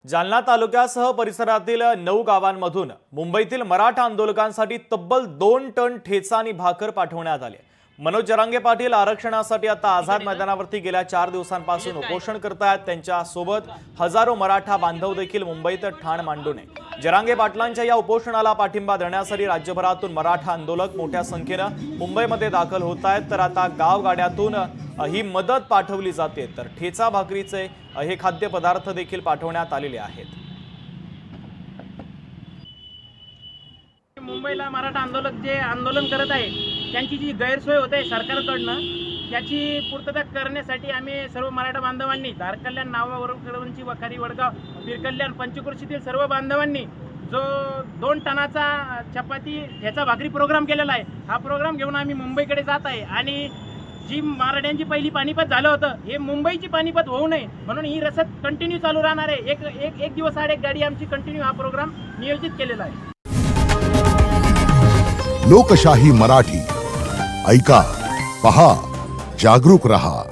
जालना तालुक्यासह परिसरातील 9 गावांमधून मुंबईतील मराठा आंदोलकांसाठी तब्बल 2 टन ठेचा आणि भाकर पाठवण्यात आले। मनोज जरांगे पाटील आरक्षणासाठी आता आझाद मैदानावरती गेल्या 4 दिवसांपासून उपोषण करतायत। त्यांच्या सोबत हजारो मराठा बांधव देखील मुंबईत ठाण मांडून आहे। जरांगे पाटलांच्या या उपोषणाला पाठिंबा देण्यासाठी राज्यभरातून मराठा आंदोलक मोठ्या संख्येने मुंबईमध्ये दाखल होत आहेत। तर आता गावगाड्यातून ही मदत पाठवली जाते, तर ठेचा भाकरीचे हे खाद्यपदार्थ देखील पाठवण्यात आलेले आहेत। मुंबईला मराठा आंदोलक जे आंदोलन करत आहे त्यांची जी गैरसोय होते सरकारकडून, त्याची पूर्तता करण्यासाठी आम्ही सर्व मराठा बांधवांनी धारकल्याण, नावावरून कडवंची, वखारी, वडगाव, बीरकल्याण, पंचक्रोशीतील सर्व बांधवांनी जो 2 टनाचा चपाती ठेचा भाकरी प्रोग्राम केलेला आहे, हा प्रोग्राम घेऊन आम्ही मुंबईकडे जात आहे। आणि जी मराठ्यांची पहिली पानिपत झालं होतं, हे मुंबईची पानिपत होऊ नये म्हणून ही रसद कंटिन्यू चालू राहणार आहे। एक दिवस आड एक गाडी आमची कंटिन्यू हा प्रोग्राम नियोजित केलेला आहे। लोकशाही मराठी ऐका, पहा, जागरूक रहा।